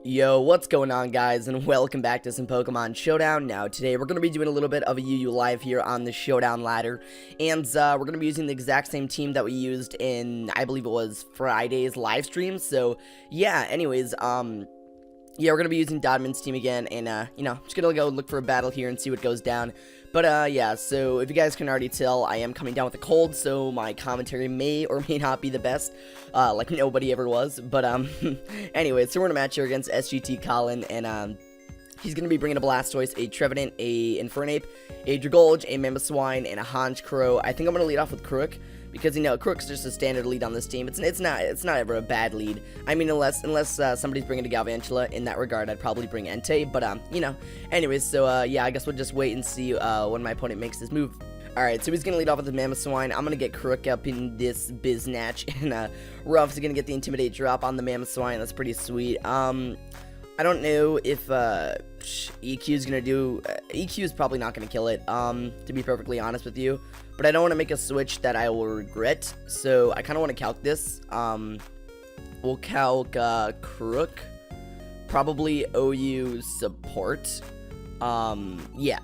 Yo, what's going on, guys, and welcome back to some Pokemon Showdown. Now, today we're going to be doing a little bit of a UU live here on the Showdown ladder, and we're going to be using the exact same team that we used in, I believe it was Friday's live stream. So, yeah, anyways, yeah, we're going to be using Dodman's team again, and, just going to go look for a battle here and see what goes down. But, yeah, so if you guys can already tell, I am coming down with a cold, so my commentary may or may not be the best, like nobody ever was. But, anyway, so we're in a match here against SGT Colin, and, he's going to be bringing a Blastoise, a Trevenant, a Infernape, a Dragolge, a Mamoswine, and a Honchkrow. I think I'm going to lead off with Crook, because, you know, Crook's just a standard lead on this team. It's not ever a bad lead. I mean, unless somebody's bringing a Galvantula. In that regard, I'd probably bring Entei, but, anyways, so, yeah, I guess we'll just wait and see, when my opponent makes this move. Alright, so he's going to lead off with the Mamoswine. I'm going to get Crook up in this Biznatch, and, Ruff's going to get the Intimidate drop on the Mamoswine. That's pretty sweet. I don't know if, EQ's gonna do, EQ's probably not gonna kill it, to be perfectly honest with you, but I don't want to make a switch that I will regret, so I kind of want to calc this. We'll calc, Crook, probably OU support, yeah,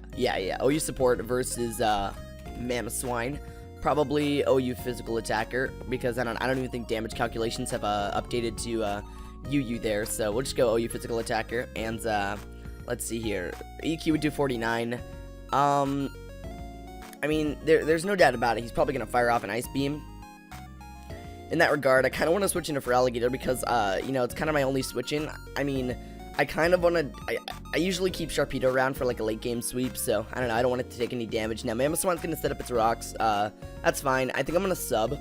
OU support versus, Mamoswine, probably OU physical attacker, because I don't even think damage calculations have, updated to, UU there, so we'll just go OU physical attacker, and let's see here, EQ would do 49. I mean, there's no doubt about it, he's probably gonna fire off an Ice Beam. In that regard, I kind of want to switch into Feraligatr because, you know, it's kind of my only switch in. I mean, I kind of want to, I usually keep Sharpedo around for like a late game sweep, so I don't know, I don't want it to take any damage. Now, Mamoswine's gonna set up its rocks, that's fine. I think I'm gonna sub.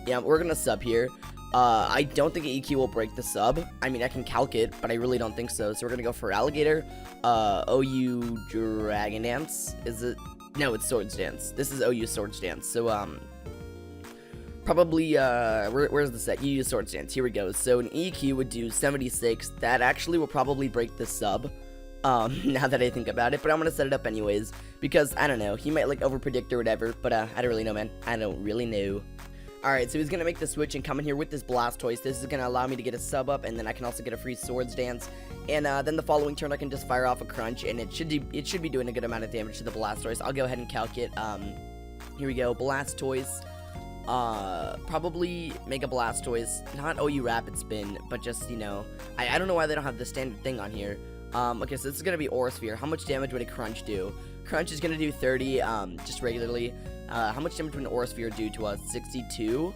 Yeah, we're gonna sub here. I don't think EQ will break the sub. I mean, I can calc it, but I really don't think so. So we're gonna go for Alligator. OU Dragon Dance. Is it? No, it's Swords Dance. This is OU Swords Dance. So, probably, where's the set? UU Swords Dance. Here we go. So an EQ would do 76. That actually will probably break the sub. Now that I think about it, but I'm gonna set it up anyways, because, I don't know, he might, like, overpredict or whatever, but, I don't really know, man. I don't really know. Alright, so he's going to make the switch and come in here with this Blastoise. This is going to allow me to get a sub up, and then I can also get a free Swords Dance. And then the following turn, I can just fire off a Crunch, and it should be doing a good amount of damage to the Blastoise. I'll go ahead and calc it. Here we go. Blastoise. Probably Mega Blastoise. Not OU Rapid Spin, but just, you know, I don't know why they don't have the standard thing on here. Okay, so this is going to be Aura Sphere. How much damage would a Crunch do? Crunch is going to do 30, just regularly. How much damage would an Aura Sphere do to us? 62.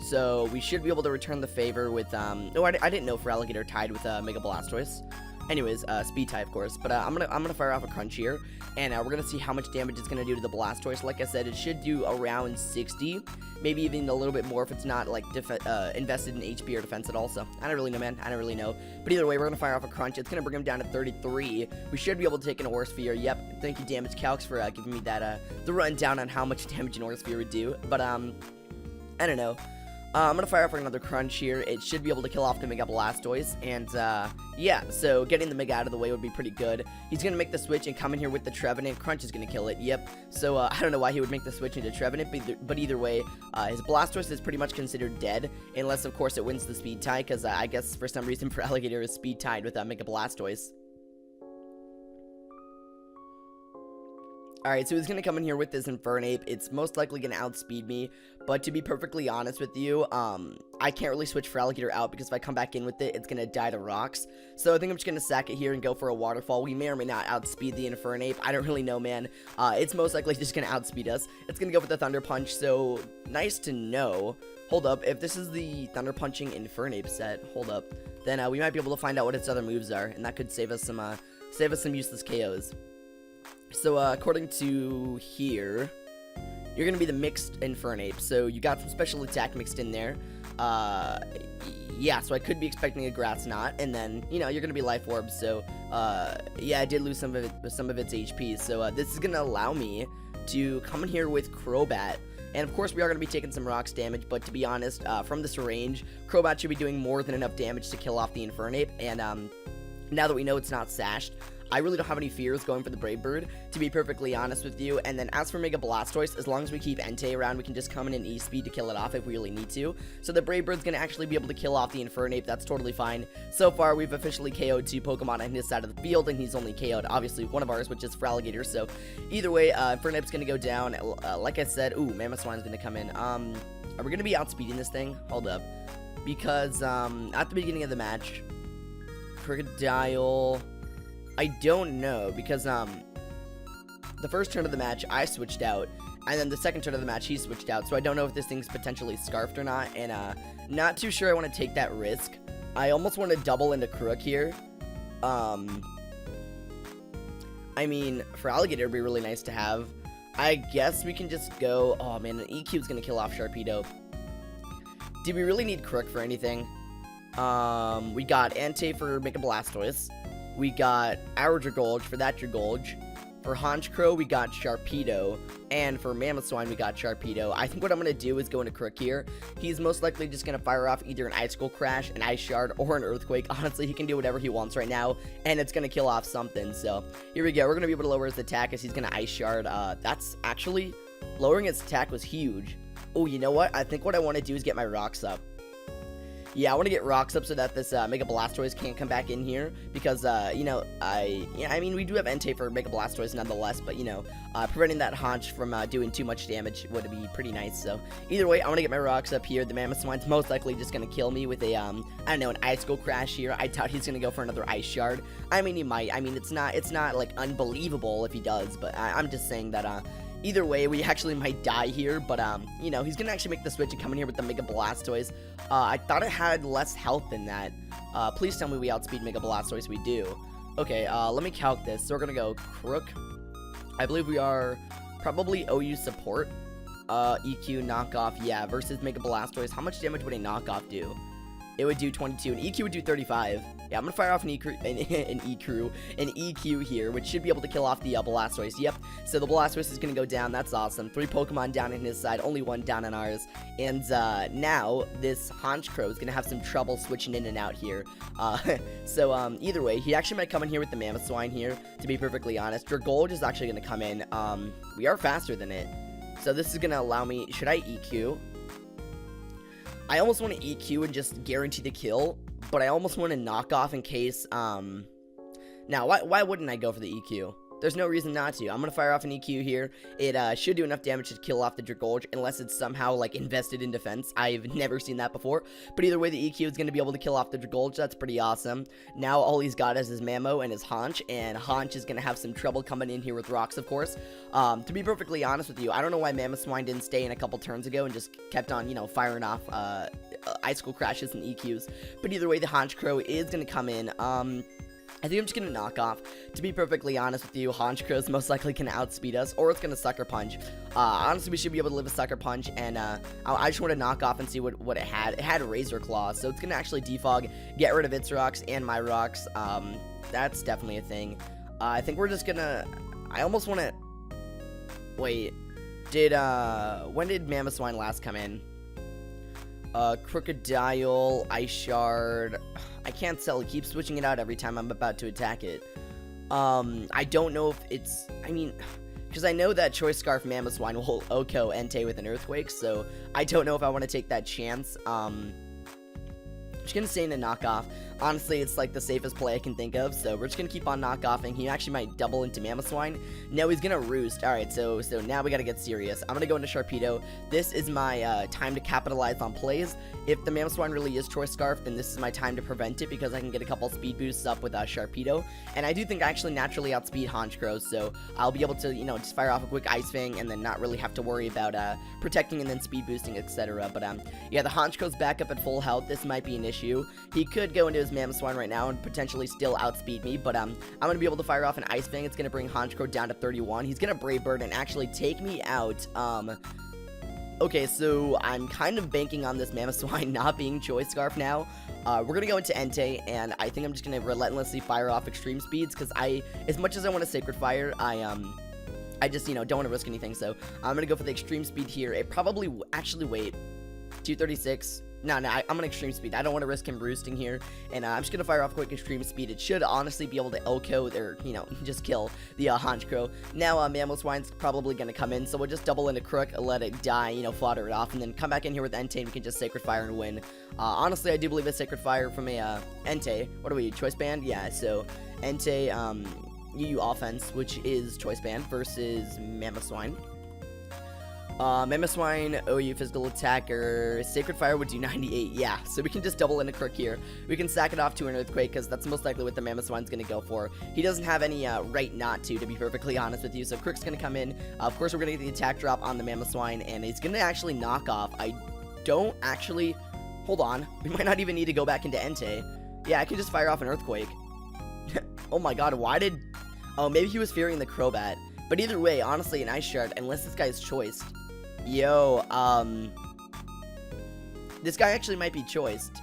So we should be able to return the favor with, no, I didn't know Feraligatr tied with, Mega Blastoise. Anyways, speed tie, of course, but, I'm gonna fire off a Crunch here, and, we're gonna see how much damage it's gonna do to the Blastoise. Like I said, it should do around 60, maybe even a little bit more if it's not, like, invested in HP or defense at all, so I don't really know, man, I don't really know, but either way, we're gonna fire off a Crunch. It's gonna bring him down to 33. We should be able to take an Aura Sphere. Yep, thank you, Damage Calcs, for, giving me that, the rundown on how much damage an Aura Sphere would do, but, I don't know. I'm gonna fire off another Crunch here. It should be able to kill off the Mega Blastoise, and, yeah, so getting the Mega out of the way would be pretty good. He's gonna make the switch and come in here with the Trevenant. Crunch is gonna kill it, yep. So, I don't know why he would make the switch into Trevenant, but either way, his Blastoise is pretty much considered dead, unless, of course, it wins the speed tie, because, I guess, for some reason, Feraligatr is speed tied with, Mega Blastoise. Alright, so he's going to come in here with this Infernape. It's most likely going to outspeed me, but to be perfectly honest with you, I can't really switch Feraligatr out, because if I come back in with it, it's going to die to rocks. So I think I'm just going to sack it here and go for a Waterfall. We may or may not outspeed the Infernape. I don't really know, man. It's most likely just going to outspeed us. It's going to go with the Thunder Punch, so nice to know. Hold up, if this is the Thunder Punching Infernape set, hold up, then we might be able to find out what its other moves are, and that could save us some useless KOs. So, according to here, you're going to be the mixed Infernape, so you got some special attack mixed in there. Yeah, so I could be expecting a Grass Knot, and then, you know, you're going to be Life Orb, so, yeah, I did lose some of its HP, so, this is going to allow me to come in here with Crobat, and of course we are going to be taking some rocks damage, but to be honest, from this range, Crobat should be doing more than enough damage to kill off the Infernape, and, now that we know it's not sashed, I really don't have any fears going for the Brave Bird, to be perfectly honest with you. And then as for Mega Blastoise, as long as we keep Entei around, we can just come in and E-Speed to kill it off if we really need to. So the Brave Bird's going to actually be able to kill off the Infernape. That's totally fine. So far, we've officially KO'd 2 Pokemon on his side of the field, and he's only KO'd, obviously, one of ours, which is Feraligatr. So either way, Infernape's going to go down. Like I said, ooh, Mamoswine's going to come in. Are we going to be outspeeding this thing? Hold up. Because at the beginning of the match, Crocodile, I don't know, because the first turn of the match I switched out, and then the second turn of the match he switched out, so I don't know if this thing's potentially scarfed or not, and not too sure I want to take that risk. I almost want to double into Crook here. I mean, Feraligatr would be really nice to have. I guess we can just go, oh man, an EQ is going to kill off Sharpedo. Do we really need Crook for anything? We got Entei for Mega Blastoise. We got our Dragolge for that Dragolge. For Honchkrow, we got Sharpedo. And for Mamoswine, we got Sharpedo. I think what I'm going to do is go into Crook here. He's most likely just going to fire off either an Icicle Crash, an Ice Shard, or an Earthquake. Honestly, he can do whatever he wants right now, and it's going to kill off something. So, here we go. We're going to be able to lower his attack as he's going to Ice Shard. That's actually, lowering his attack was huge. Oh, you know what? I think what I want to do is get my rocks up. Yeah, I want to get rocks up so that this Mega Blastoise can't come back in here, because, you know, I mean, we do have Entei for Mega Blastoise nonetheless, but, you know, preventing that Haunch from doing too much damage would be pretty nice. So, either way, I want to get my rocks up here. The Mamoswine's most likely just going to kill me with a, I don't know, an Icicle Crash here. I doubt he's going to go for another Ice Shard. I mean, he might. I mean, it's not, like, unbelievable if he does, but I'm just saying that, either way, we actually might die here, but, you know, he's gonna actually make the switch and come in here with the Mega Blastoise. I thought it had less health than that. Please tell me we outspeed Mega Blastoise. We do. Okay, let me calc this. So we're gonna go Crook. I believe we are probably OU support. EQ, knockoff, yeah, versus Mega Blastoise. How much damage would a knockoff do? It would do 22, and EQ would do 35. Yeah, I'm gonna fire off an EQ here, which should be able to kill off the Blastoise. Yep, so the Blastoise is gonna go down. That's awesome. 3 Pokemon down on his side, only 1 down on ours. And now this Honchkrow is gonna have some trouble switching in and out here. So either way, he actually might come in here with the Mamoswine here, to be perfectly honest. Dragolge is actually gonna come in. We are faster than it, so this is gonna allow me. Should I EQ? I almost want to EQ and just guarantee the kill, but I almost want to knock off in case, now, why wouldn't I go for the EQ? There's no reason not to. I'm going to fire off an EQ here. It should do enough damage to kill off the Dragolge, unless it's somehow, like, invested in defense. I've never seen that before. But either way, the EQ is going to be able to kill off the Dragolge. That's pretty awesome. Now, all he's got is his Mamo and his Haunch, and Haunch is going to have some trouble coming in here with rocks, of course. To be perfectly honest with you, I don't know why Mamoswine didn't stay in a couple turns ago and just kept on, you know, firing off Icicle Crashes and EQs. But either way, the Honchkrow is going to come in. I think I'm just going to knock off. To be perfectly honest with you, Honchkrow's most likely going to outspeed us, or it's going to Sucker Punch. Honestly, we should be able to live a Sucker Punch, and I just want to knock off and see what it had. It had Razor Claw, so it's going to actually defog, get rid of its rocks and my rocks. That's definitely a thing. I think we're just going to... I almost want to... Wait. When did Mamoswine last come in? Crocodile, Ice Shard... I can't tell. It keeps switching it out every time I'm about to attack it. I don't know if it's... I mean... Because I know that Choice Scarf Mamoswine will OHKO Entei with an Earthquake, so I don't know if I want to take that chance. I'm just going to stay in a knockoff. Honestly, it's like the safest play I can think of, so we're just going to keep on knockoffing. He actually might double into Mamoswine. No, he's going to Roost. Alright, so now we got to get serious. I'm going to go into Sharpedo. This is my time to capitalize on plays. If the Mamoswine really is Choice Scarf, then this is my time to prevent it, because I can get a couple speed boosts up with Sharpedo. And I do think I actually naturally outspeed Honchkrow, so I'll be able to, you know, just fire off a quick Ice Fang and then not really have to worry about protecting and then speed boosting, etc. But yeah, the Honchkrow's back up at full health. This might be an issue. He could go into his Mamoswine right now and potentially still outspeed me, but I'm going to be able to fire off an Ice Fang. It's going to bring Honchkrow down to 31. He's going to Brave Bird and actually take me out. Okay, so I'm kind of banking on this Mamoswine not being Choice Scarf now. We're going to go into Entei, and I think I'm just going to relentlessly fire off Extreme Speeds, because as much as I want to Sacred Fire, I just, you know, don't want to risk anything, so I'm going to go for the Extreme Speed here. It probably, actually, wait, 236, No, I'm gonna extreme speed. I don't want to risk him roosting here, and I'm just gonna fire off quick extreme speed. It should honestly be able to OHKO or, you know, just kill the Honchkrow. Now Mamoswine's probably gonna come in, so we'll just double into Crook, let it die, you know, fodder it off, and then come back in here with Entei, and we can just Sacred Fire and win. Honestly, I do believe a Sacred Fire from a Entei. What are we, Choice Band? Yeah, so Entei, UU offense, which is Choice Band versus Mamoswine. Mamoswine, OU physical attacker, Sacred Fire would do 98, yeah, so we can just double into Crook here. We can sack it off to an Earthquake, because that's most likely what the Mamoswine's going to go for. He doesn't have any right not to be perfectly honest with you, so Crook's going to come in. Of course, we're going to get the attack drop on the Mamoswine, and he's going to actually knock off. I don't actually, hold on, we might not even need to go back into Entei. Yeah, I can just fire off an Earthquake. Oh my god, why did, oh, maybe he was fearing the Crobat. But either way, honestly, an Ice Shard, unless this guy's choiced. Yo, this guy actually might be choiced,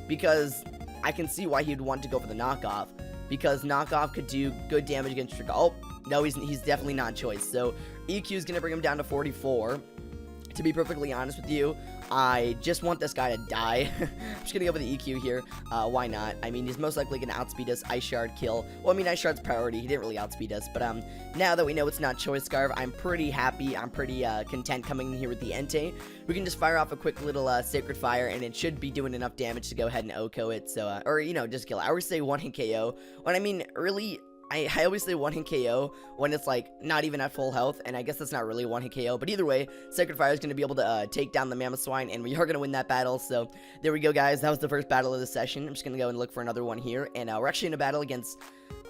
because I can see why he'd want to go for the knockoff, because knockoff could do good damage against Trick. Oh, no, he's definitely not choiced, so EQ is going to bring him down to 44. To be perfectly honest with you, I just want this guy to die. I'm just gonna go for the EQ here. Why not? I mean, he's most likely gonna outspeed us. Ice Shard kill. Well, I mean, Ice Shard's priority. He didn't really outspeed us, but now that we know it's not Choice Scarf, I'm pretty happy. I'm pretty content coming in here with the Entei. We can just fire off a quick little Sacred Fire, and it should be doing enough damage to go ahead and OHKO it. So, or you know, just kill it. I always say one hit KO. When I mean, really. I always say one hit KO when it's like not even at full health, and I guess that's not really one hit KO, but either way, Sacred Fire is going to be able to take down the Mamoswine, and we are going to win that battle. So there we go, guys. That was the first battle of the session. I'm just going to go and look for another one here, and we're actually in a battle against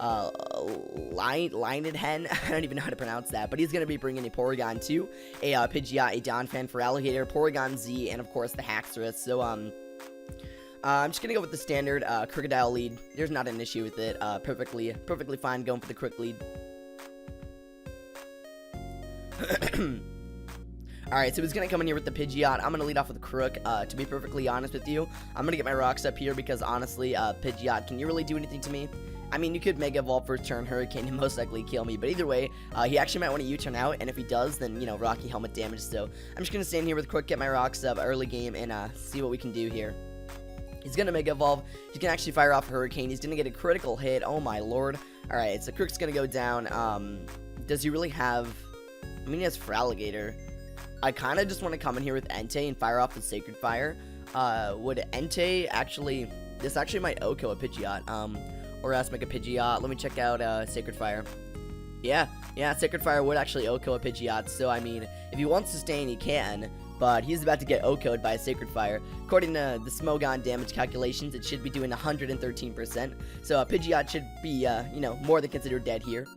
Lined Hen. I don't even know how to pronounce that, but he's going to be bringing a Porygon 2, a Pidgeot, a Donphan for Alligator, Porygon Z, and of course the Haxorus. So I'm just gonna go with the standard Crocodile lead. There's not an issue with it. Perfectly fine going for the Crook lead. Alright, so he's gonna come in here with the Pidgeot. I'm gonna lead off with Crook. To be perfectly honest with you, I'm gonna get my rocks up here because honestly, Pidgeot, can you really do anything to me? I mean, you could Mega Evolve first turn Hurricane and most likely kill me, but either way, he actually might want to U-turn out, and if he does, then, you know, Rocky Helmet damage. So I'm just gonna stand here with Crook, get my rocks up early game, and see what we can do here. He's going to Mega Evolve. He's going to actually fire off Hurricane. He's going to get a critical hit. Oh, my lord. Alright, so Crook's going to go down. Does he really have... I mean, he has Feraligatr. I kind of just want to come in here with Entei and fire off the Sacred Fire. Would Entei actually... This actually might OHKO a Pidgeot. Or else make a Pidgeot. Let me check out Sacred Fire. Yeah, Sacred Fire would actually OHKO a Pidgeot. So, I mean, if he wants to sustain, he can. But he's about to get OHKO'd by a Sacred Fire. According to the Smogon damage calculations, it should be doing 113%. So Pidgeot should be, you know, more than considered dead here.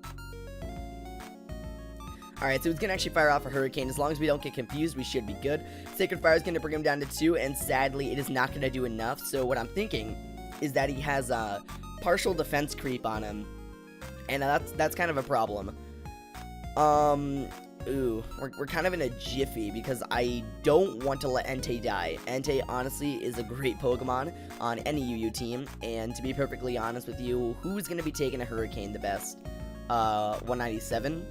Alright, so he's going to actually fire off a Hurricane. As long as we don't get confused, we should be good. Sacred Fire is going to bring him down to 2, and sadly, it is not going to do enough. So what I'm thinking is that he has a partial defense creep on him. And that's kind of a problem. Ooh, we're kind of in a jiffy because I don't want to let Entei die. Entei, honestly, is a great Pokemon on any UU team, and to be perfectly honest with you, who's going to be taking a Hurricane the best? 197,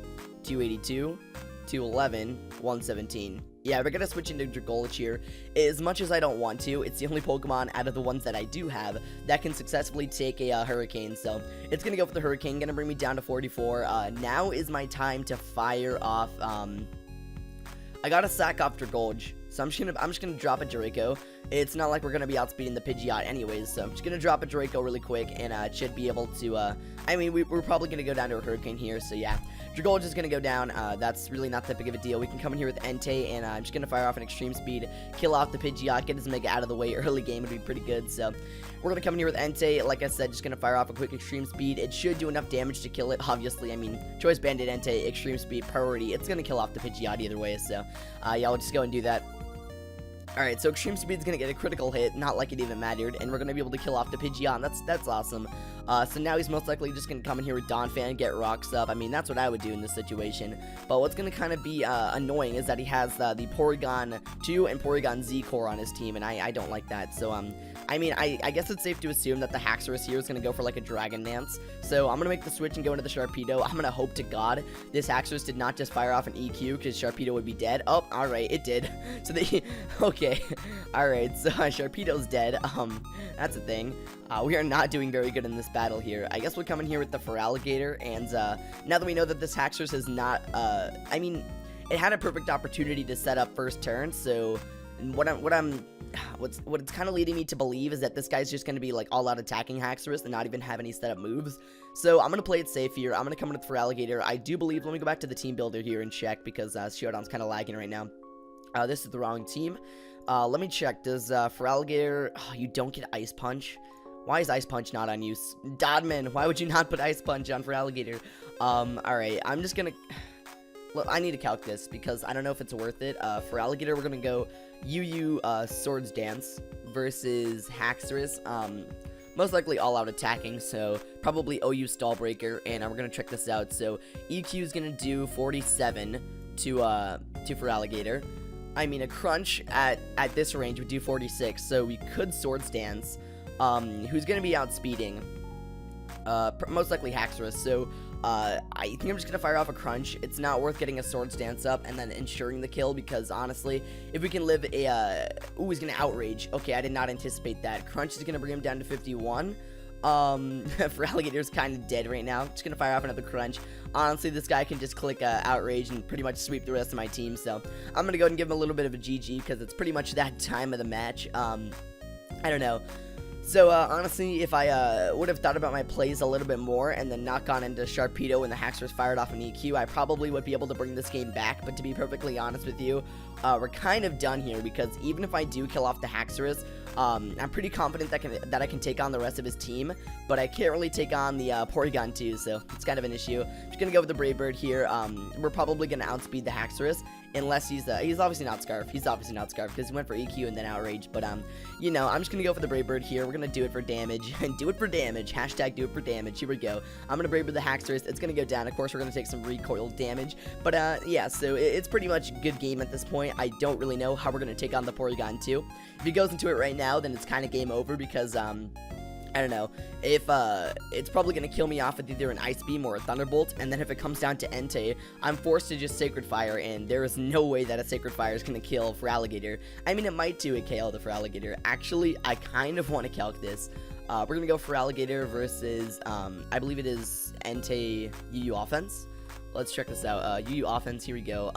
282, 211, 117. Yeah, we're gonna switch into Dragolic here. As much as I don't want to, it's the only Pokemon out of the ones that I do have that can successfully take a Hurricane. So it's gonna go for the Hurricane, gonna bring me down to 44. Now is my time to fire off. I gotta sack off Dragolic, so I'm just gonna drop a Draco. It's not like we're gonna be outspeeding the Pidgeot anyways, so I'm just gonna drop a Draco really quick, and it should be able to. I mean, we're probably gonna go down to a Hurricane here, so yeah. Dragolic is going to go down. That's really not that big of a deal. We can come in here with Entei, and I'm just going to fire off an Extreme Speed, kill off the Pidgeot, get his Mega out of the way. Early game would be pretty good, so we're going to come in here with Entei. Like I said, just going to fire off a quick Extreme Speed. It should do enough damage to kill it, obviously. I mean, Choice Banded Entei, Extreme Speed, priority. It's going to kill off the Pidgeot either way, so yeah, we'll just go and do that. Alright, so Extreme Speed's gonna get a critical hit, not like it even mattered, and we're gonna be able to kill off the Pidgeot. That's awesome. So now he's most likely just going to come in here with Donphan, get rocks up. I mean, that's what I would do in this situation. But what's going to kind of be annoying is that he has the Porygon 2 and Porygon Z core on his team, and I don't like that. So, I mean, I guess it's safe to assume that the Haxorus here is going to go for like a Dragon Dance. So I'm going to make the switch and go into the Sharpedo. I'm going to hope to God this Haxorus did not just fire off an EQ, because Sharpedo would be dead. Oh, alright, it did. So okay, alright, so Sharpedo's dead. That's a thing. We are not doing very good in this battle here. I guess we'll come in here with the Feraligatr, and now that we know that this Haxorus is not, I mean, it had a perfect opportunity to set up first turn, so what it's kind of leading me to believe is that this guy's just going to be like all out attacking Haxorus and not even have any setup moves. So I'm going to play it safe here. I'm going to come in with Feraligatr. I do believe, let me go back to the team builder here and check, because Showdown's kind of lagging right now. This is the wrong team. Let me check. Does Feraligatr, you don't get Ice Punch? Why is Ice Punch not on you? Dodman, why would you not put Ice Punch on Feraligatr? Alright, I'm just gonna... Look, I need to calc this, because I don't know if it's worth it. Feraligatr, we're gonna go UU Swords Dance versus Haxorus. Most likely all out attacking, so probably OU Stall Breaker, and we're gonna check this out. So EQ is gonna do 47 to Feraligatr. I mean, a Crunch at this range would do 46, so we could Swords Dance. Who's gonna be outspeeding? Most likely Haxorus, so I think I'm just gonna fire off a Crunch. It's not worth getting a Swords Dance up and then ensuring the kill, because honestly, if we can live a, ooh, he's gonna Outrage. Okay, I did not anticipate that. Crunch is gonna bring him down to 51. Feraligator's kind of dead right now. Just gonna fire off another Crunch. Honestly, this guy can just click Outrage and pretty much sweep the rest of my team, so I'm gonna go ahead and give him a little bit of a GG, because it's pretty much that time of the match. I don't know. So, honestly, if I would have thought about my plays a little bit more and then not gone into Sharpedo when the Haxorus fired off an EQ, I probably would be able to bring this game back. But to be perfectly honest with you, we're kind of done here, because even if I do kill off the Haxorus, I'm pretty confident that I can take on the rest of his team, but I can't really take on the Porygon 2, so it's kind of an issue. I'm just going to go with the Brave Bird here. We're probably going to outspeed the Haxorus, unless he's obviously not Scarf. He's obviously not Scarf, because he went for EQ and then Outrage, but, you know, I'm just going to go for the Brave Bird here. We're going to do it for damage, and do it for damage, hashtag do it for damage. Here we go. I'm going to Brave Bird the Haxorus. It's going to go down. Of course, we're going to take some recoil damage, but, yeah, so it's pretty much a good game at this point. I don't really know how we're going to take on the Porygon 2. If he goes into it right now, then it's kind of game over, because, I don't know, if, it's probably going to kill me off with either an Ice Beam or a Thunderbolt, and then if it comes down to Entei, I'm forced to just Sacred Fire, and there is no way that a Sacred Fire is going to kill Feraligatr. I mean, it might do a KO the Feraligatr. Actually, I kind of want to calc this. We're going to go Feraligatr versus, I believe it is Entei UU Offense. Let's check this out. UU Offense, here we go.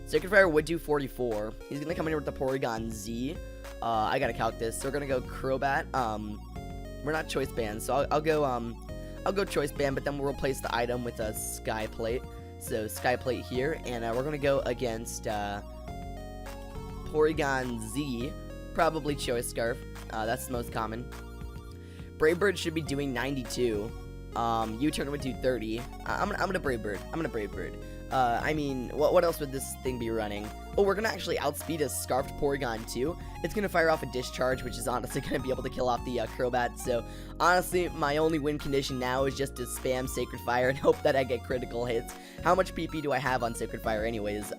Sacred Fire would do 44. He's going to come in here with the Porygon Z. I got to calc this. So we're going to go Crobat. We're not Choice Band, so I'll go Choice Band, but then we'll replace the item with a Sky Plate. So Sky Plate here, and we're going to go against Porygon Z. Probably Choice Scarf. That's the most common. Brave Bird should be doing 92. U-Turn would do 30. I'm gonna Brave Bird. I mean, what else would this thing be running? Oh, we're gonna actually outspeed a Scarfed Porygon too. It's gonna fire off a Discharge, which is honestly gonna be able to kill off the Crobat. So, honestly, my only win condition now is just to spam Sacred Fire and hope that I get critical hits. How much PP do I have on Sacred Fire anyways?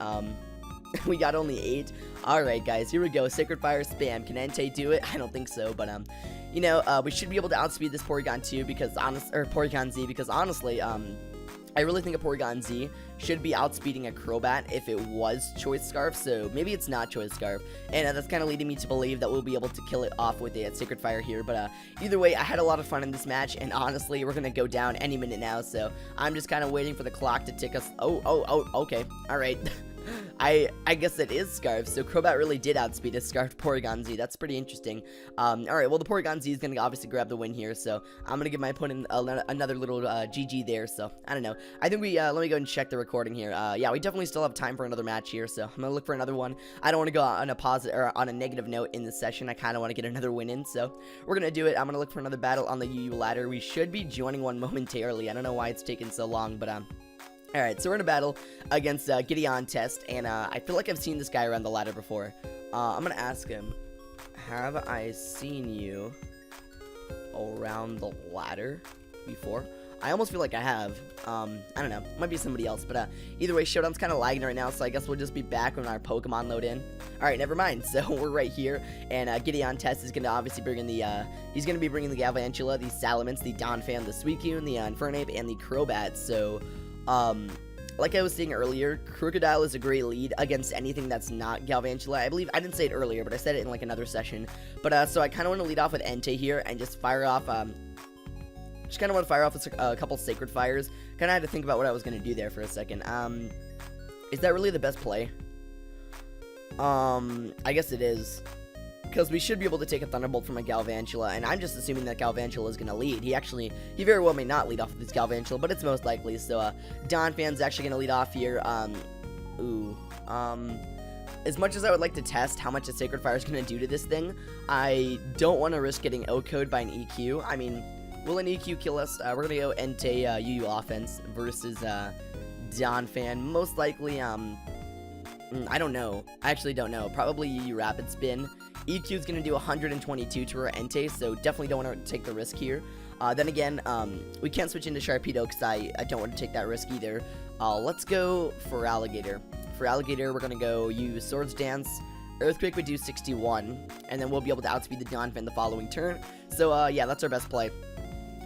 We got only 8. Alright, guys, here we go. Sacred Fire spam. Can Entei do it? I don't think so, but, you know, we should be able to outspeed this Porygon 2 because, Porygon Z, because honestly, I really think a Porygon Z should be outspeeding a Crobat if it was Choice Scarf, so maybe it's not Choice Scarf, and that's kind of leading me to believe that we'll be able to kill it off with a Sacred Fire here, but either way, I had a lot of fun in this match, and honestly, we're going to go down any minute now, so I'm just kind of waiting for the clock to tick us. Oh, okay, alright. I guess it is Scarf, so Crobat really did outspeed a Scarfed Porygon Z. That's pretty interesting. Alright, well, the Porygon Z is going to obviously grab the win here, so I'm going to give my opponent another little GG there, so I don't know. I think let me go and check the recording here. Yeah, we definitely still have time for another match here, so I'm going to look for another one. I don't want to go on a positive or on a negative note in this session. I kind of want to get another win in, so we're going to do it. I'm going to look for another battle on the UU ladder. We should be joining one momentarily. I don't know why it's taking so long, but alright, so we're in a battle against Gideon Test, and I feel like I've seen this guy around the ladder before. I'm gonna ask him, have I seen you around the ladder before. I almost feel like I have. I don't know. Might be somebody else. But either way, Showdown's kind of lagging right now, so I guess we'll just be back when our Pokemon load in. Alright, never mind. So we're right here, and Gideon Test is going to obviously bring in the, he's going to be bringing the Galvantula, the Salamence, the Donphan, the Suicune, the Infernape, and the Crobat. So, like I was saying earlier, Crocodile is a great lead against anything that's not Galvantula. I believe, I didn't say it earlier, but I said it in like another session. But, so I kind of want to lead off with Entei here and just fire off, just kind of want to fire off a couple Sacred Fires. Kind of had to think about what I was going to do there for a second. Is that really the best play? I guess it is. Because we should be able to take a Thunderbolt from a Galvantula, and I'm just assuming that Galvantula is going to lead. He very well may not lead off with this Galvantula, but it's most likely. So, Donphan's actually going to lead off here. As much as I would like to test how much a Sacred Fire is going to do to this thing, I don't want to risk getting O-Code by an EQ. I mean, will an EQ kill us? We're going to go Entei UU offense versus Donphan. Most likely, I don't know. I actually don't know. Probably UU Rapid Spin. EQ is going to do 122 to our Entei, so definitely don't want to take the risk here. Then again, we can't switch into Sharpedo because I don't want to take that risk either. Let's go for Alligator. For Alligator, we're going to go use Swords Dance. Earthquake would do 61, and then we'll be able to outspeed the Donphan the following turn. So, yeah, that's our best play.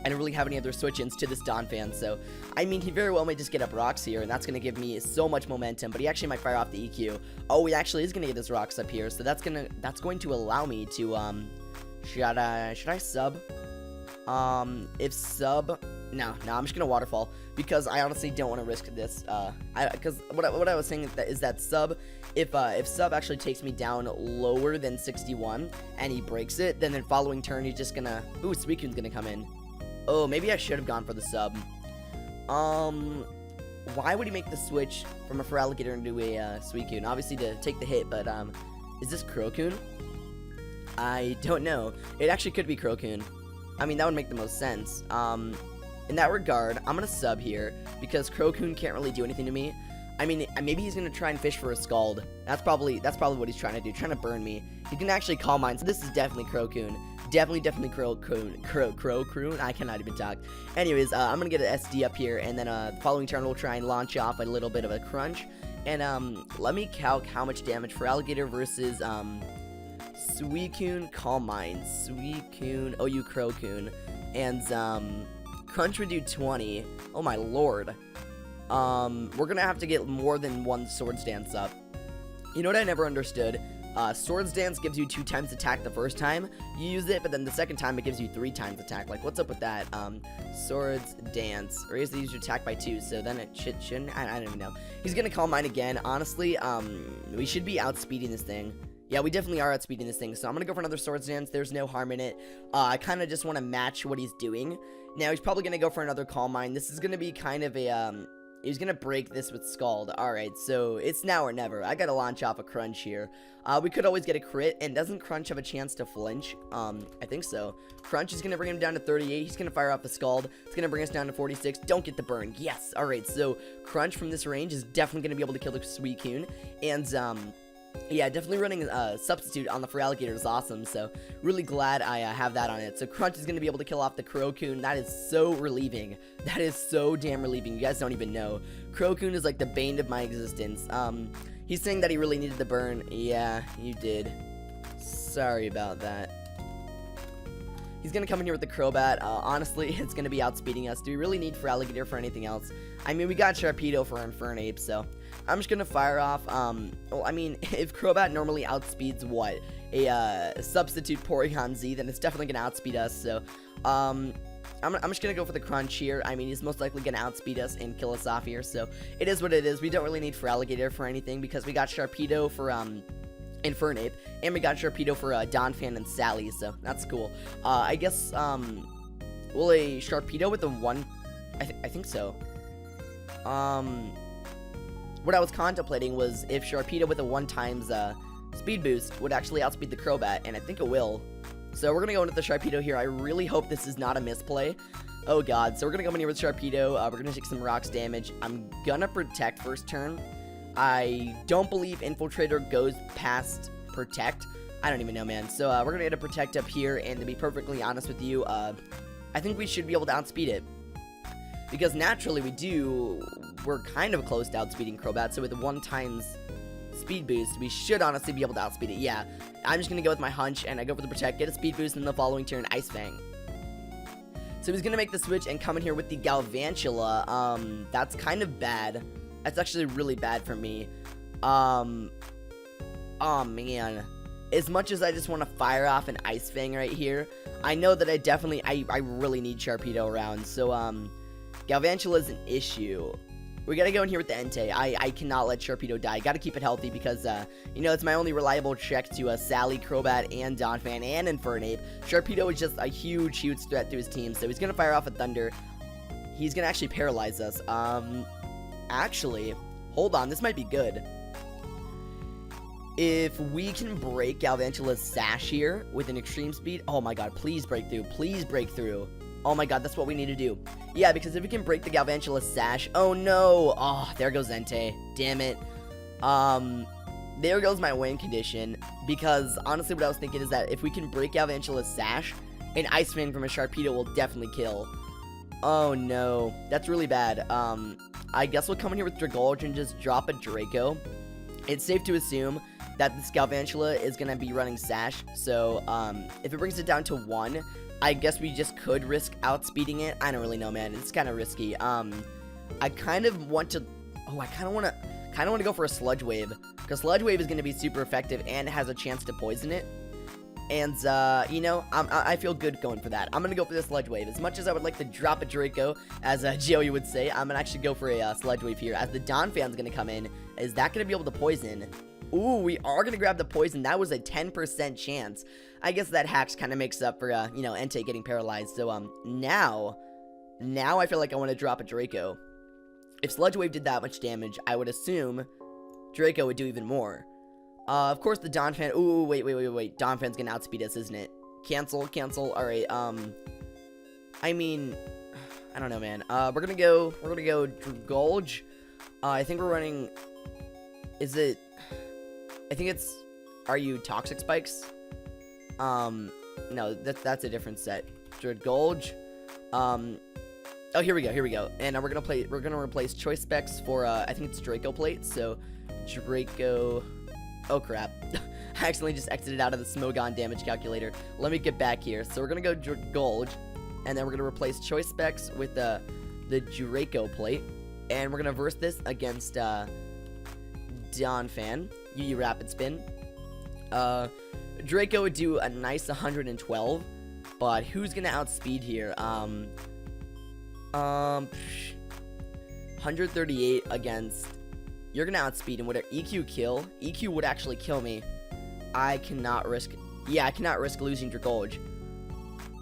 I don't really have any other switch-ins to this Donphan, so, I mean, he very well might just get up Rocks here, and that's going to give me so much momentum, but he actually might fire off the EQ. Oh, he actually is going to get his Rocks up here, so that's going to allow me to, should I sub? If sub, no, I'm just going to Waterfall, because I honestly don't want to risk this, because what I was saying is that sub, if sub actually takes me down lower than 61, and he breaks it, then the following turn he's just gonna, ooh, Suicune's gonna come in. Oh, maybe I should have gone for the sub. Why would he make the switch from a Feraligatr into a Suicune? Obviously to take the hit, but, is this Crocoon? I don't know. It actually could be Crocoon. I mean, that would make the most sense. In that regard, I'm gonna sub here, because Crocoon can't really do anything to me. I mean, maybe he's gonna try and fish for a Scald. That's probably what he's trying to do, trying to burn me. He can actually Calm Mind, so this is definitely Crocoon. Definitely Crocoon. I cannot even talk. Anyways, I'm gonna get an SD up here, and then following turn we'll try and launch off a little bit of a Crunch. And let me calc how much damage for Alligator versus Suicune, Calm Mind, Suicune, OU Crocoon, and Crunch would do 20. Oh my lord. We're gonna have to get more than one Swords Dance up. You know what I never understood? Swords Dance gives you 2 times attack the first time you use it, but then the second time it gives you 3 times attack. Like, what's up with that? Swords Dance. Raise the user attack by 2, so then it shouldn't. I don't even know. He's gonna Calm Mind again. Honestly, we should be outspeeding this thing. Yeah, we definitely are outspeeding this thing, so I'm gonna go for another Swords Dance. There's no harm in it. I kind of just want to match what he's doing. Now, he's probably gonna go for another Calm Mind. This is gonna be kind of a, he's gonna break this with Scald. Alright, so it's now or never. I gotta launch off a Crunch here. We could always get a crit, and doesn't Crunch have a chance to flinch? I think so. Crunch is gonna bring him down to 38. He's gonna fire off the Scald. It's gonna bring us down to 46. Don't get the burn. Yes! Alright, so Crunch from this range is definitely gonna be able to kill the Suicune. And, yeah, definitely running a substitute on the Feraligatr is awesome, so really glad I have that on it. So Crunch is going to be able to kill off the Crocoon. That is so relieving. That is so damn relieving. You guys don't even know. Crocoon is like the bane of my existence. He's saying that he really needed the burn. Yeah, you did. Sorry about that. He's going to come in here with the Crobat. Honestly, it's going to be outspeeding us. Do we really need Feraligatr for anything else? I mean, we got Sharpedo for Infernape, so I'm just going to fire off. Well, I mean, if Crobat normally outspeeds what? A substitute Porygon Z, then it's definitely going to outspeed us, so I'm just going to go for the Crunch here. I mean, he's most likely going to outspeed us and kill us off here, so it is what it is. We don't really need Feraligatr for anything because we got Sharpedo for Infernape, and we got Sharpedo for Donphan and Sally, so that's cool. I guess, will a Sharpedo with a 1? I think so. What I was contemplating was if Sharpedo with a 1 times speed boost would actually outspeed the Crobat, and I think it will. So we're going to go into the Sharpedo here. I really hope this is not a misplay. Oh god, so we're going to come in here with Sharpedo. We're going to take some Rocks damage. I'm going to Protect first turn. I don't believe Infiltrator goes past Protect. I don't even know, man. So we're gonna get a protect up here, and to be perfectly honest with you, I think we should be able to outspeed it. Because naturally we're kind of close to outspeeding Crobat, so with 1x speed boost, we should honestly be able to outspeed it. Yeah, I'm just gonna go with my hunch, and I go for the protect, get a speed boost, and then the following turn, Ice Fang. So he's gonna make the switch and come in here with the Galvantula. That's kind of bad. That's actually really bad for me. Oh man. As much as I just want to fire off an Ice Fang right here, I know that I really need Sharpedo around, so Galvantula is an issue. We gotta go in here with the Entei. I cannot let Sharpedo die. Gotta keep it healthy because, you know, it's my only reliable check to Sally, Crobat, and Donphan, and Infernape. Sharpedo is just a huge, huge threat to his team, so he's gonna fire off a Thunder. He's gonna actually paralyze us. Actually, hold on, this might be good. If we can break Galvantula's Sash here with an extreme speed, oh my god, please break through, please break through. Oh my god, that's what we need to do. Yeah, because if we can break the Galvantula Sash, oh no, oh, there goes Entei, damn it. There goes my win condition, because honestly what I was thinking is that if we can break Galvantula's Sash, an Ice Fang from a Sharpedo will definitely kill. Oh no, that's really bad. I guess we'll come in here with Dragolge and just drop a Draco. It's safe to assume that this Galvantula is going to be running Sash, so if it brings it down to 1, I guess we just could risk outspeeding it. I don't really know, man. It's kind of risky. I kind of want to, I kind of want to go for a Sludge Wave, because Sludge Wave is going to be super effective and has a chance to poison it. And, you know, I feel good going for that. I'm going to go for the Sludge Wave. As much as I would like to drop a Draco, as Joey would say, I'm going to actually go for a Sludge Wave here, as the Donphan's going to come in. Is that going to be able to poison? Ooh, we are going to grab the poison. That was a 10% chance. I guess that hacks kind of makes up for, you know, Entei getting paralyzed. So, now I feel like I want to drop a Draco. If Sludge Wave did that much damage, I would assume Draco would do even more. Of course, the Donphan. Ooh, wait. Donphan's going to outspeed us, isn't it? Cancel. Alright, I mean, I don't know, man. We're going to go Dragolge. I think we're running, I think it's, are you Toxic Spikes? No, that's a different set. Dragolge. Oh, here we go. And we're gonna replace Choice Specs for, I think it's Draco Plate, so Draco, oh crap. I accidentally just exited out of the Smogon damage calculator. Let me get back here. So we're gonna go Dragolge, and then we're gonna replace Choice Specs with the Draco Plate, and we're gonna verse this against, Donphan. UU Rapid Spin. Draco would do a nice 112, but who's gonna outspeed here? 138 against. You're gonna outspeed him. Would EQ kill? EQ would actually kill me. I cannot risk. Yeah, I cannot risk losing Dragolge.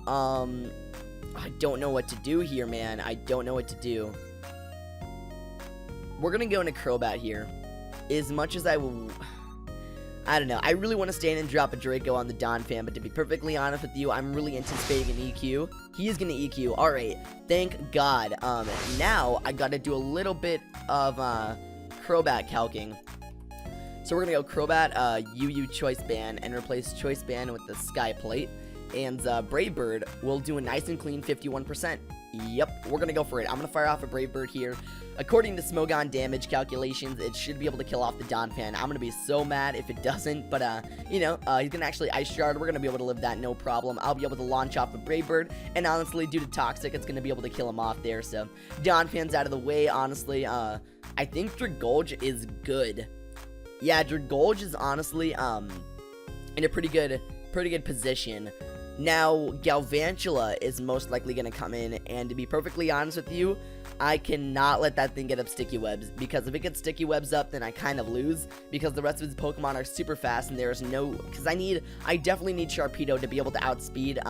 I don't know what to do here, man. I don't know what to do. We're gonna go into Crobat here. As much as I don't know. I really want to stand and drop a Draco on the Donphan, but to be perfectly honest with you, I'm really anticipating an EQ. He is going to EQ. Alright, thank God. Now, I got to do a little bit of Crobat calking. So we're going to go Crobat, UU Choice Band, and replace Choice Band with the Sky Plate. And Brave Bird will do a nice and clean 51%. Yep, we're going to go for it. I'm going to fire off a Brave Bird here. According to Smogon damage calculations, it should be able to kill off the Donphan. I'm going to be so mad if it doesn't, but, you know, he's going to actually Ice Shard. We're going to be able to live that, no problem. I'll be able to launch off a Brave Bird, and honestly, due to Toxic, it's going to be able to kill him off there, so Donphan's out of the way, honestly. I think Dragolge is good. Yeah, Dragolge is honestly, in a pretty good position. Now, Galvantula is most likely going to come in, and to be perfectly honest with you, I cannot let that thing get up Sticky Webs, because if it gets Sticky Webs up, then I kind of lose, because the rest of his Pokemon are super fast, and there's no, because I definitely need Sharpedo to be able to outspeed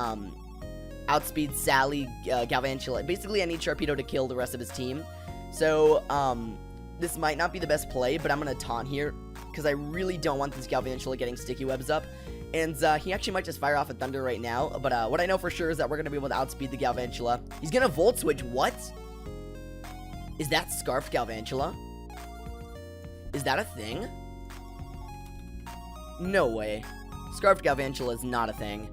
Sally, Galvantula. Basically, I need Sharpedo to kill the rest of his team, so, this might not be the best play, but I'm going to taunt here, because I really don't want this Galvantula getting Sticky Webs up. And he actually might just fire off a Thunder right now. But what I know for sure is that we're going to be able to outspeed the Galvantula. He's going to Volt Switch. What? Is that Scarf Galvantula? Is that a thing? No way. Scarfed Galvantula is not a thing.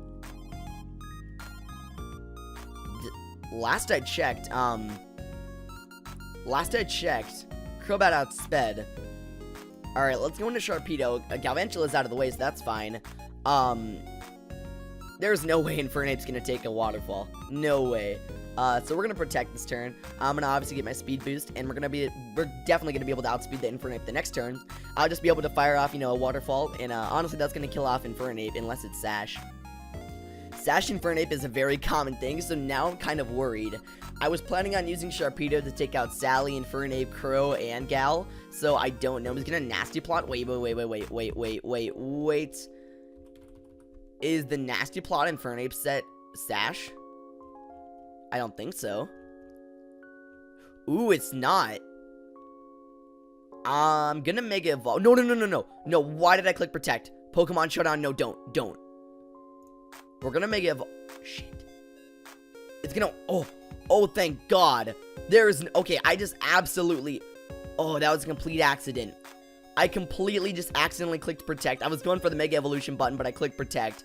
Last I checked, Crobat outsped. Alright, let's go into Sharpedo. Galvantula's out of the way, so that's fine. There's no way Infernape's gonna take a waterfall. No way. So we're gonna protect this turn. I'm gonna obviously get my speed boost, and we're definitely gonna be able to outspeed the Infernape the next turn. I'll just be able to fire off, a waterfall, and honestly, that's gonna kill off Infernape unless it's Sash. Sash Infernape is a very common thing, so now I'm kind of worried. I was planning on using Sharpedo to take out Sally, Infernape, Crow, and Gal, so I don't know. He's gonna Nasty Plot. Wait. Is the Nasty Plot Infernape set Sash? I don't think so. Ooh, it's not. I'm gonna Mega Evolve. No, why did I click Protect? Pokemon Showdown, no, don't. We're gonna Mega Evolve. Shit. It's gonna, oh, thank God. Okay, I just absolutely, that was a complete accident. I completely just accidentally clicked Protect. I was going for the Mega Evolution button, but I clicked Protect.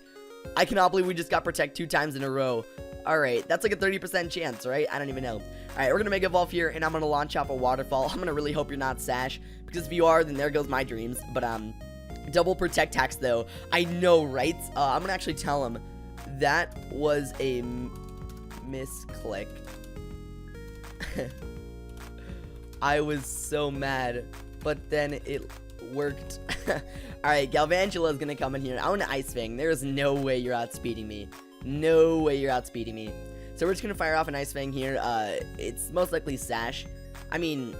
I cannot believe we just got Protect 2 times in a row. Alright, that's like a 30% chance, right? I don't even know. Alright, we're gonna Mega Evolve here, and I'm gonna launch off a Waterfall. I'm gonna really hope you're not Sash, because if you are, then there goes my dreams. But, double Protect hacks, though. I know, right? I'm gonna actually tell him that was a misclick. I was so mad, but then it worked. Alright, Galvantula is gonna come in here. I want to Ice Fang. There's no way you're outspeeding me. No way you're outspeeding me. So we're just gonna fire off an Ice Fang here. It's most likely Sash. I mean,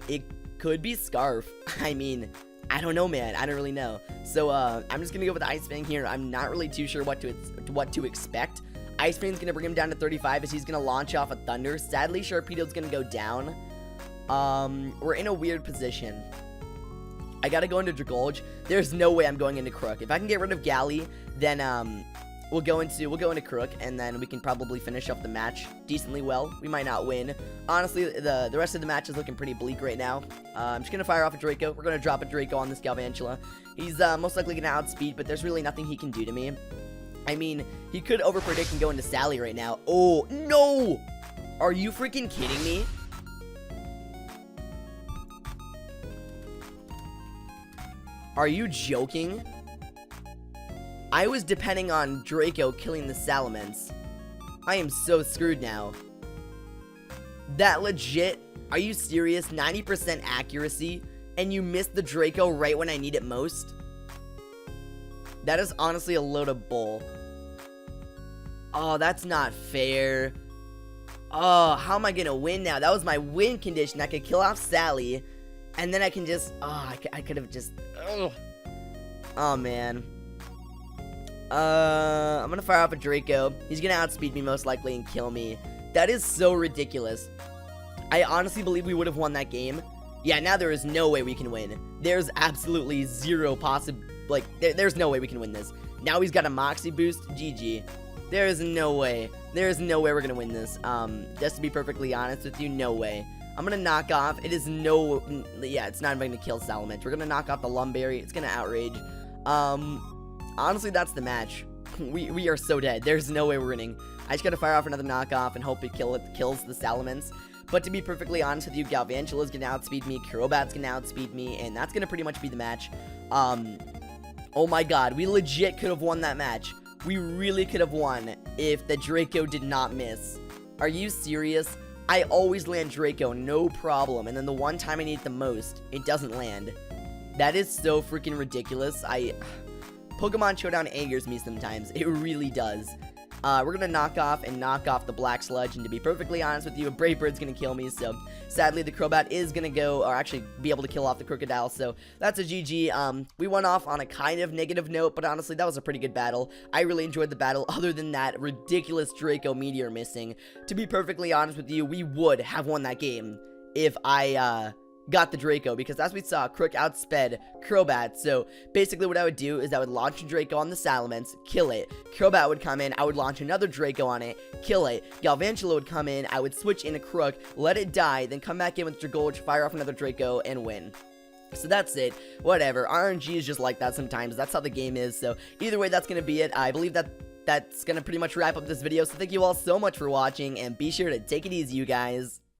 it could be Scarf. I mean, I don't know, man. I don't really know. So I'm just gonna go with the Ice Fang here. I'm not really too sure what to expect. Ice Fang's gonna bring him down to 35 as he's gonna launch off a Thunder. Sadly, Sharpedo's gonna go down. We're in a weird position. I gotta go into Dragolge. There's no way I'm going into Crook. If I can get rid of Gally, then we'll go into Crook, and then we can probably finish off the match decently well. We might not win. Honestly, the rest of the match is looking pretty bleak right now. I'm just gonna fire off a Draco. We're gonna drop a Draco on this Galvantula. He's most likely gonna outspeed, but there's really nothing he can do to me. I mean, he could overpredict and go into Sally right now. Oh no! Are you freaking kidding me? Are you joking? I was depending on Draco killing the Salamence. I am so screwed now. That legit? Are you serious? 90% accuracy, and you missed the Draco right when I need it most? That is honestly a load of bull. Oh, that's not fair. Oh, how am I gonna win now? That was my win condition. I could kill off Sally, and then I can just, I could have just, oh man. I'm gonna fire off a Draco. He's gonna outspeed me most likely and kill me. That is so ridiculous. I honestly believe we would have won that game. Yeah, now there is no way we can win. There's absolutely zero there's no way we can win this. Now he's got a Moxie boost. GG. There is no way. There is no way we're gonna win this. Just to be perfectly honest with you, no way. I'm gonna knock off. It's not even gonna kill Salamence. We're gonna knock off the Lumberry. It's gonna outrage. Honestly, that's the match. We are so dead. There's no way we're winning. I just gotta fire off another knockoff and hope it kills the Salamence. But to be perfectly honest with you, Galvantula's gonna outspeed me, Crobat's gonna outspeed me, and that's gonna pretty much be the match. Oh my god, we legit could have won that match. We really could have won if the Draco did not miss. Are you serious? I always land Draco, no problem, and then the one time I need it the most, it doesn't land. That is so freaking ridiculous. Pokemon Showdown angers me sometimes. It really does. We're gonna knock off the Black Sludge, and to be perfectly honest with you, a Brave Bird's gonna kill me, so sadly the Crobat is gonna go, or actually be able to kill off the Crocodile, so that's a GG. We went off on a kind of negative note, but honestly, that was a pretty good battle. I really enjoyed the battle, other than that ridiculous Draco Meteor missing. To be perfectly honest with you, we would have won that game if I, got the Draco, because as we saw, Crook outsped Crobat. So basically what I would do is I would launch a Draco on the Salamence, kill it. Crobat would come in, I would launch another Draco on it, kill it. Galvantula would come in, I would switch in a Crook, let it die, then come back in with Dragolge, fire off another Draco, and win. So that's it. Whatever. RNG is just like that sometimes. That's how the game is. So either way, that's going to be it. I believe that's going to pretty much wrap up this video. So thank you all so much for watching, and be sure to take it easy, you guys.